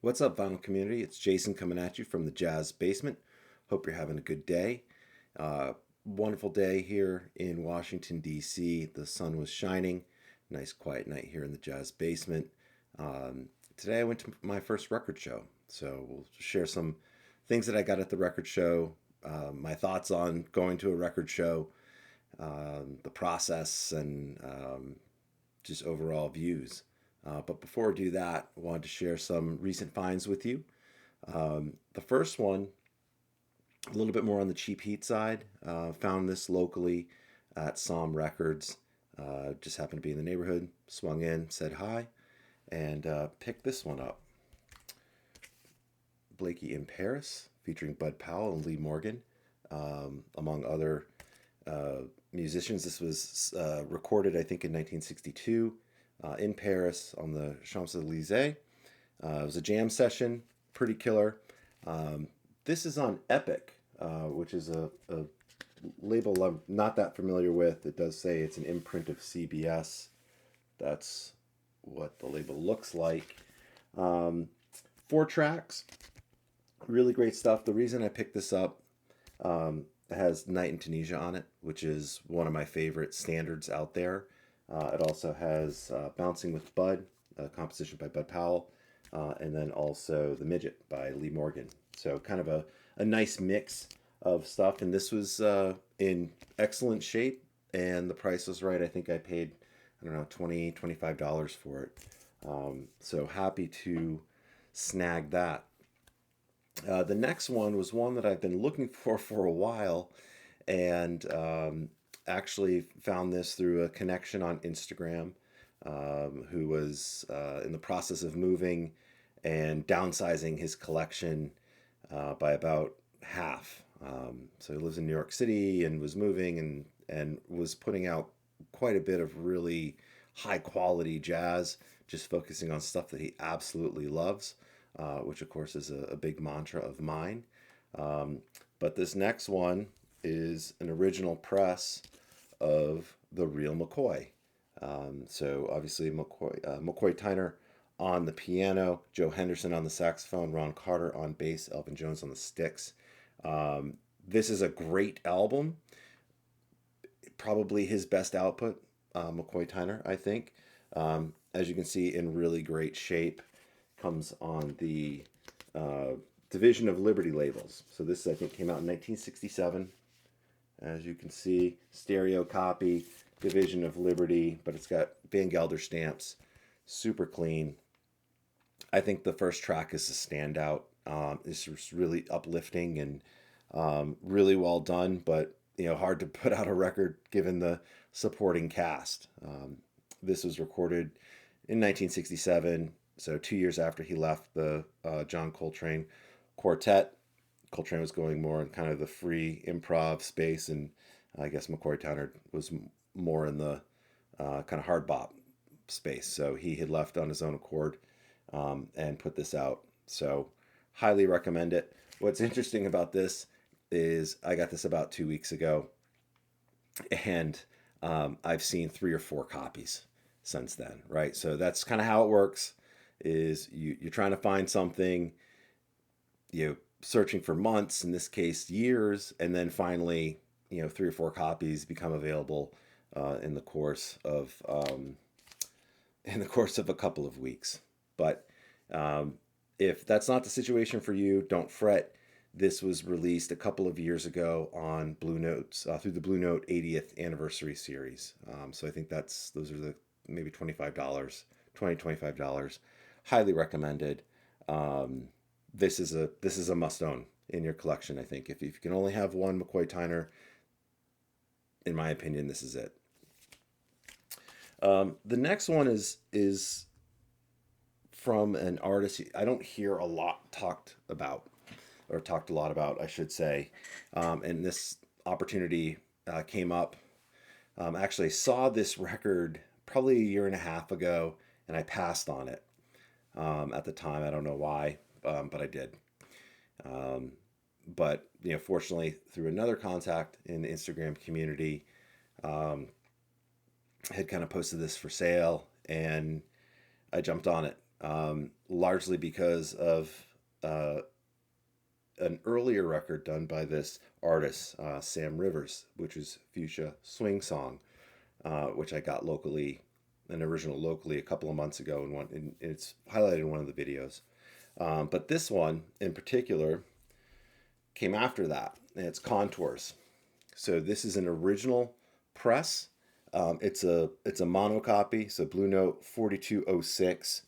What's up, vinyl community? It's Jason coming at you from the Jazz Basement. Hope you're having a good day. Uh, Wonderful day here in Washington, D.C. The sun was shining. Nice quiet night here in the Jazz Basement. Today I went to my first record show. So we'll share some things that I got at the record show, my thoughts on going to a record show, the process, and just overall views. But before I do that, I wanted to share some recent finds with you. The first one, a little bit more on the cheap heat side. Found this locally at Som Records. Just happened to be in the neighborhood, swung in, said hi, and picked this one up. Blakey in Paris, featuring Bud Powell and Lee Morgan, among other musicians. This was recorded, I think, in 1962 in Paris on the Champs-Élysées. It was a jam session, pretty killer. This is on Epic, which is a label I'm not that familiar with. It does say it's an imprint of CBS. That's what the label looks like. 4 tracks, really great stuff. The reason I picked this up, it has Night in Tunisia on it, which is one of my favorite standards out there. It also has Bouncing with Bud, a composition by Bud Powell, and then also The Midget by Lee Morgan. So kind of a nice mix of stuff. And this was in excellent shape, and the price was right. I think I paid, I don't know, $25 for it. So happy to snag that. The next one was one that I've been looking for a while, and actually found this through a connection on Instagram, who was in the process of moving and downsizing his collection by about half. So he lives in New York City and was moving and was putting out quite a bit of really high quality jazz, just focusing on stuff that he absolutely loves, which of course is a big mantra of mine. But this next one is an original press of the real McCoy. So obviously McCoy Tyner on the piano, Joe Henderson on the saxophone, Ron Carter on bass, Elvin Jones on the sticks. This is a great album. Probably his best output, McCoy Tyner, I think. As you can see, in really great shape. Comes on the Division of Liberty labels. So this, I think, came out in 1967. As you can see, stereo copy, Division of Liberty, but it's got Van Gelder stamps, super clean. I think the first track is a standout. It's just really uplifting and really well done, but hard to put out a record given the supporting cast. This was recorded in 1967, so 2 years after he left the John Coltrane Quartet. Coltrane was going more in kind of the free improv space, and I guess McCoy Tyner was more in the kind of hard bop space. So he had left on his own accord and put this out. So highly recommend it. What's interesting about this is I got this about 2 weeks ago, and I've seen 3 or 4 copies since then, right? So that's kind of how it works, is you're trying to find something, searching for months, in this case years, and then finally 3 or 4 copies become available in the course of a couple of weeks. But if that's not the situation for you, don't fret. This was released a couple of years ago on Blue Notes, through the Blue Note 80th anniversary series. So I think those are the maybe $25. Highly recommended. This is a must-own in your collection, I think. If you can only have one McCoy Tyner, in my opinion, this is it. The next one is from an artist I don't hear a lot talked a lot about, I should say. And this opportunity came up. Actually, I saw this record probably a year and a half ago, and I passed on it at the time. I don't know why, but I did. But fortunately, through another contact in the Instagram community, had kind of posted this for sale, and I jumped on it. largely because of uh, an earlier record done by this artist, Sam Rivers, which is Fuchsia Swing Song, which I got locally, an original locally a couple of months ago, and it's highlighted in one of the videos. But this one in particular came after that, and it's Contours. So this is an original press. It's a monocopy, so Blue Note 4206,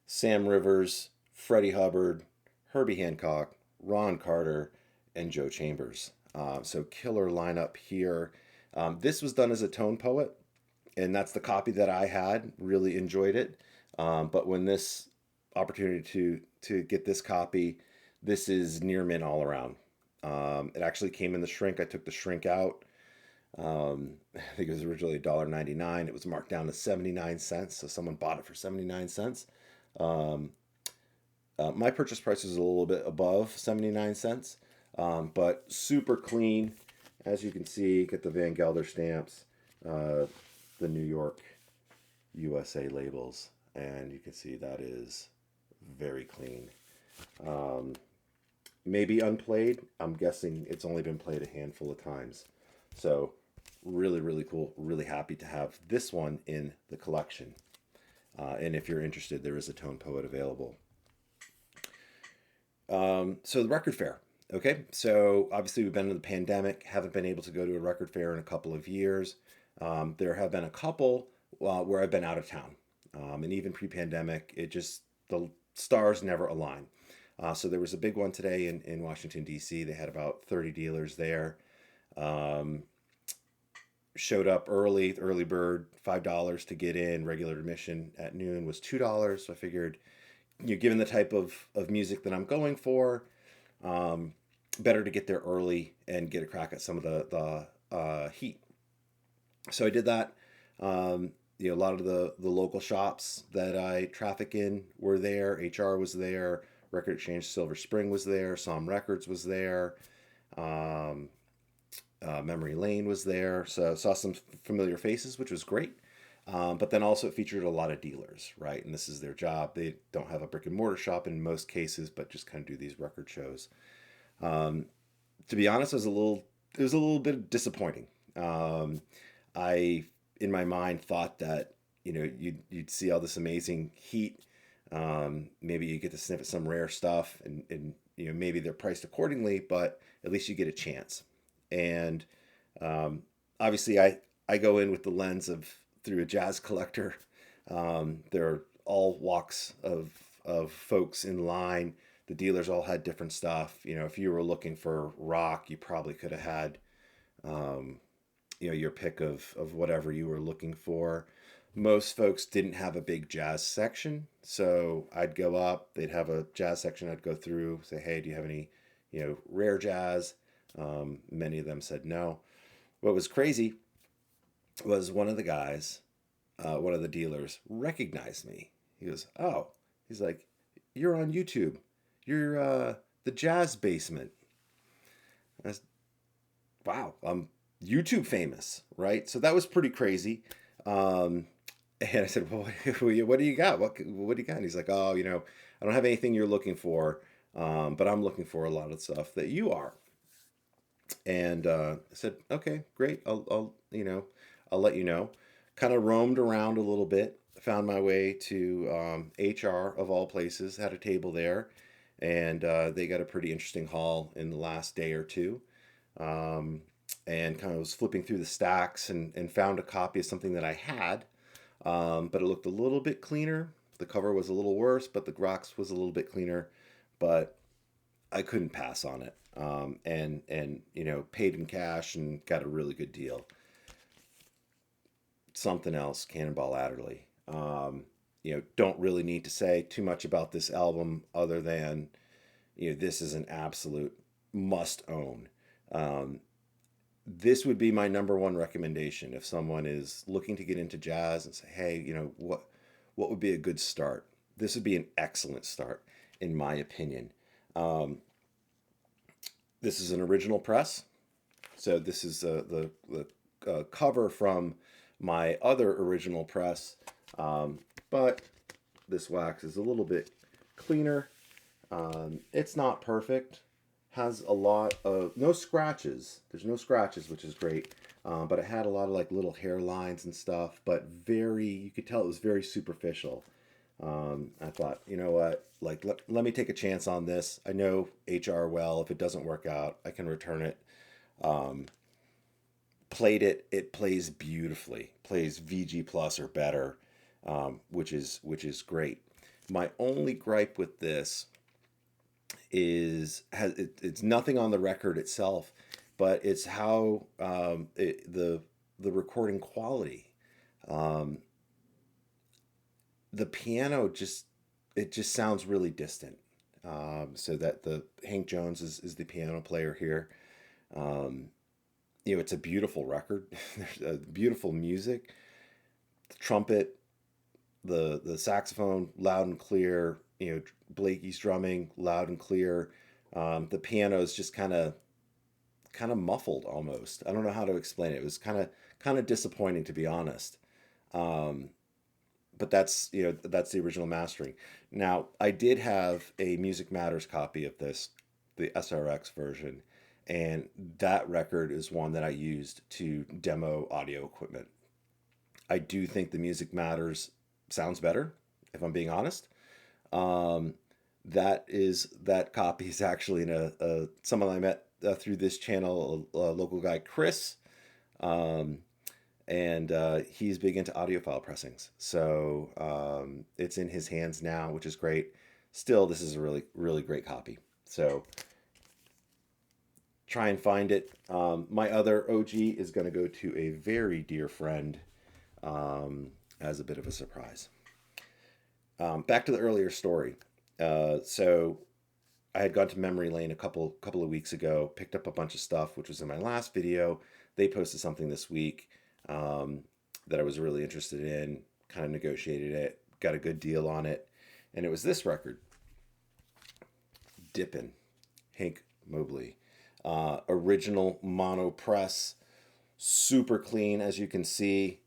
Sam Rivers, Freddie Hubbard, Herbie Hancock, Ron Carter, and Joe Chambers. So killer lineup here. This was done as a tone poet, and that's the copy that I had. Really enjoyed it. But when this opportunity to get this copy, this is near mint all around. It actually came in the shrink. I took the shrink out. I think it was originally $1.99. It was marked down to 79 cents, so someone bought it for 79 cents. Um, my purchase price was a little bit above 79 cents, but super clean. As you can see, get the Van Gelder stamps, the New York, USA labels, and you can see that is very clean. Um, Maybe unplayed. I'm guessing it's only been played a handful of times. So really, really cool. Really happy to have this one in the collection. And if you're interested, there is a Tone Poet available. So the record fair. Okay, so obviously we've been in the pandemic, haven't been able to go to a record fair in a couple of years. There have been a couple where I've been out of town. And even pre-pandemic, the stars never align. So there was a big one today in Washington, D.C. They had about 30 dealers there. Showed up early bird, $5 to get in. Regular admission at noon was $2. So I figured, given the type of music that I'm going for, better to get there early and get a crack at some of the heat. So I did that. A lot of the local shops that I traffic in were there. HR was there. Record Exchange Silver Spring was there. Som Records was there. Memory Lane was there. So saw some familiar faces, which was great. But then also it featured a lot of dealers, right? And this is their job. They don't have a brick and mortar shop in most cases, but just kind of do these record shows. To be honest, it was a little bit disappointing. I, in my mind, thought that you'd see all this amazing heat. Maybe you get to sniff at some rare stuff, and maybe they're priced accordingly, but at least you get a chance. And obviously, I go in with the lens of through a jazz collector. There are all walks of folks in line. The dealers all had different stuff. If you were looking for rock, you probably could have had your pick of whatever you were looking for. Most folks didn't have a big jazz section, so I'd go up. They'd have a jazz section. I'd go through, say, "Hey, do you have any, rare jazz?" Many of them said no. What was crazy was one of the guys, one of the dealers, recognized me. He goes, "Oh," he's like, "You're on YouTube. You're the Jazz Basement." I was, wow, I'm YouTube famous, right? So that was pretty crazy. And I said, "Well, what do you got? What do you got?" And he's like, "Oh, I don't have anything you're looking for, but I'm looking for a lot of stuff that you are." And I said, "Okay, great. I'll let you know." Kind of roamed around a little bit, found my way to HR of all places, had a table there, and they got a pretty interesting haul in the last day or two. And kind of was flipping through the stacks and found a copy of something that I had. But it looked a little bit cleaner. The cover was a little worse, but the Grox was a little bit cleaner. But I couldn't pass on it. And paid in cash and got a really good deal. Something else, Cannonball Adderley. Don't really need to say too much about this album other than, this is an absolute must own. This would be my number one recommendation if someone is looking to get into jazz and say, "Hey, what would be a good start?" This would be an excellent start, in my opinion. This is an original press, so this is the cover from my other original press, but this wax is a little bit cleaner. It's not perfect. Has a lot of no scratches. There's no scratches, which is great. But it had a lot of like little hairlines and stuff. But you could tell it was very superficial. I thought, you know what? Like, let me take a chance on this. I know HR well. If it doesn't work out, I can return it. Played it. It plays beautifully. Plays VG plus or better, which is great. My only gripe with this it's nothing on the record itself, but it's how the recording quality. Um, the piano just sounds really distant. So that the Hank Jones is the piano player here. Um, it's a beautiful record. There's beautiful music. The trumpet, the saxophone, loud and clear. Blakey's drumming, loud and clear. The piano is just kind of muffled almost. I don't know how to explain it. It was kind of disappointing, to be honest. Um, but that's the original mastering. Now I did have a Music Matters copy of this, the SRX version, and that record is one that I used to demo audio equipment. I do think the Music Matters sounds better, if I'm being honest. Um, that copy is actually in someone I met through this channel, a local guy, Chris. Um, and he's big into audiophile pressings. So it's in his hands now, which is great. Still, this is a really, really great copy. So try and find it. My other OG is going to go to a very dear friend as a bit of a surprise. Back to the earlier story. So I had gone to Memory Lane a couple of weeks ago, picked up a bunch of stuff, which was in my last video. They posted something this week um, that I was really interested in, kind of negotiated it, got a good deal on it. And it was this record, Dippin', Hank Mobley. Original mono press, super clean, as you can see.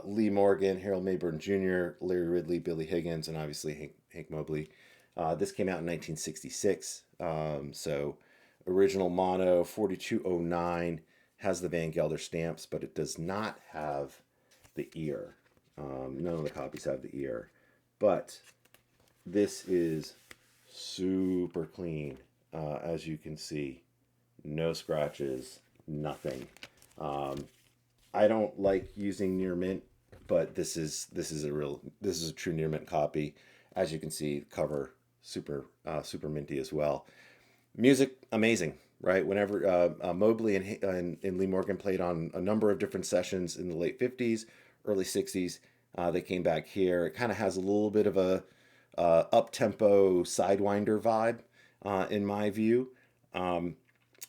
Lee Morgan, Harold Mayburn Jr., Larry Ridley, Billy Higgins, and obviously Hank Mobley. This came out in 1966. So original mono, 4209, has the Van Gelder stamps, but it does not have the ear. None of the copies have the ear. But this is super clean, as you can see. No scratches, nothing. Um, I don't like using near mint, but this is a true near mint copy. As you can see, cover super minty as well. Music amazing, right? Whenever Mobley and Lee Morgan played on a number of different sessions in the late 50s, early 60s, they came back here. It kind of has a little bit of a up tempo sidewinder vibe, in my view. Um,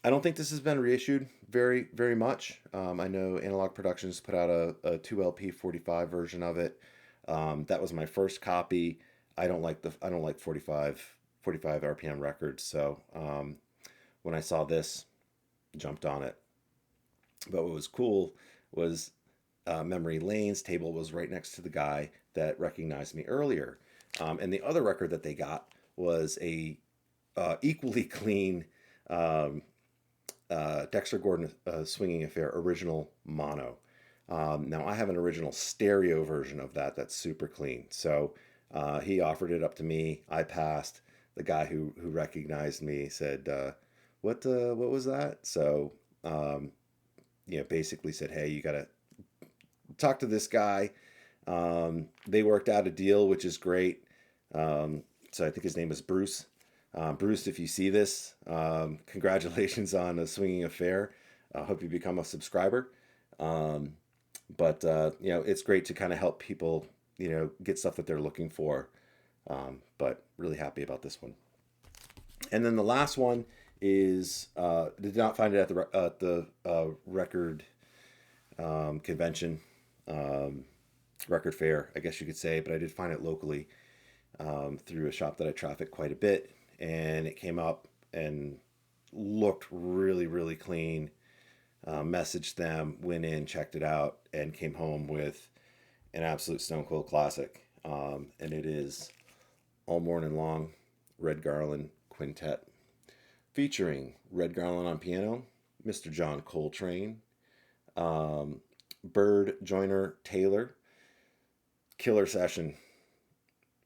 I don't think this has been reissued very much. I know Analog Productions put out a 2 LP 45 version of it. That was my first copy. I don't like 45 RPM records. So when I saw this, jumped on it. But what was cool was Memory Lane's table was right next to the guy that recognized me earlier. And the other record that they got was a equally clean um, Dexter Gordon Swinging Affair original mono. Now I have an original stereo version of that that's super clean. So he offered it up to me. I passed. The guy who recognized me said, what was that?" So basically said, "Hey, you gotta talk to this guy." They worked out a deal, which is great. So I think his name is Bruce. Bruce, if you see this, congratulations on a Swinging Affair. I hope you become a subscriber. Um, but it's great to kind of help people, get stuff that they're looking for. But really happy about this one. And then the last one is did not find it at the record convention, um, record fair, I guess you could say, but I did find it locally through a shop that I traffic quite a bit, and it came up and looked really, really clean. Messaged them, went in, checked it out, and came home with an absolute Stone Cold classic. and it is All Morning Long, Red Garland Quintet, featuring Red Garland on piano, Mr. John Coltrane, Bird Joyner Taylor. Killer session.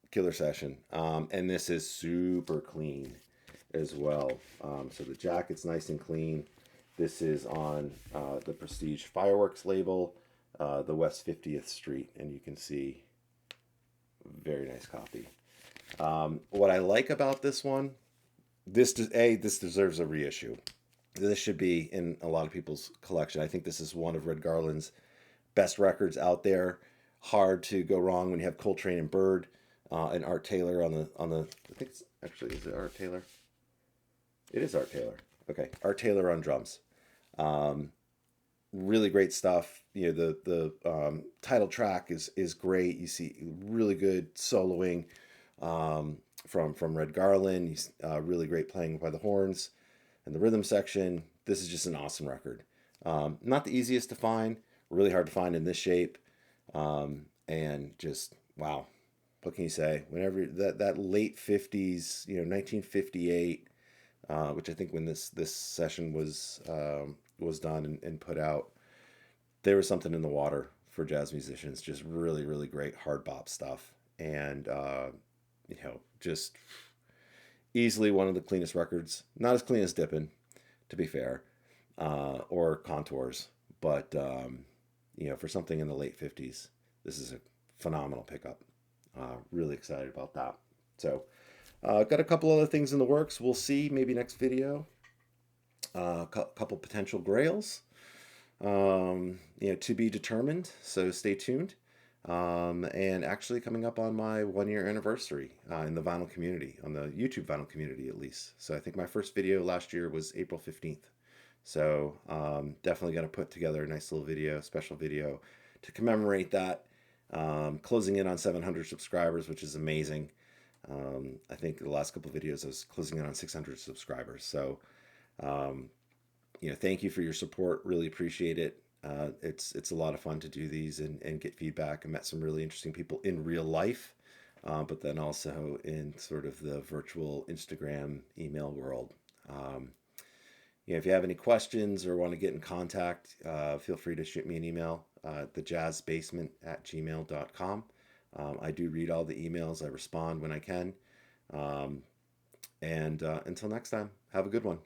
Killer session. And this is super clean as well. So the jacket's nice and clean. This is on the Prestige Fireworks label, the West 50th Street, and you can see very nice copy. What I like about this one, this deserves a reissue. This should be in a lot of people's collection. I think this is one of Red Garland's best records out there. Hard to go wrong when you have Coltrane and Bird, and Art Taylor on the. I think it's actually, is it Art Taylor? It is Art Taylor. Okay, Art Taylor on drums. Really great stuff. You know, the title track is great. You see really good soloing from Red Garland. He's really great playing by the horns and the rhythm section. This is just an awesome record. Not the easiest to find. Really hard to find in this shape. And just wow, what can you say? Whenever that late 50s, 1958, which I think when this session was done and put out, there was something in the water for jazz musicians. Just really, really great hard bop stuff, and just easily one of the cleanest records. Not as clean as Dippin', to be fair, or Contours, but for something in the late 50s, this is a phenomenal pickup. Really excited about that. So, got a couple other things in the works. We'll see. Maybe next video. Couple potential grails. To be determined. So stay tuned. And actually coming up on my 1-year anniversary in the vinyl community, on the YouTube vinyl community at least. So I think my first video last year was April 15th. So definitely going to put together a nice little video, special video to commemorate that. Closing in on 700 subscribers, which is amazing. I think the last couple of videos I was closing in on 600 subscribers. So, thank you for your support. Really appreciate it. It's a lot of fun to do these and get feedback. I met some really interesting people in real life, but then also in sort of the virtual Instagram email world. If you have any questions or want to get in contact, feel free to shoot me an email, thejazzbasement@gmail.com. I do read all the emails. I respond when I can. And until next time, have a good one.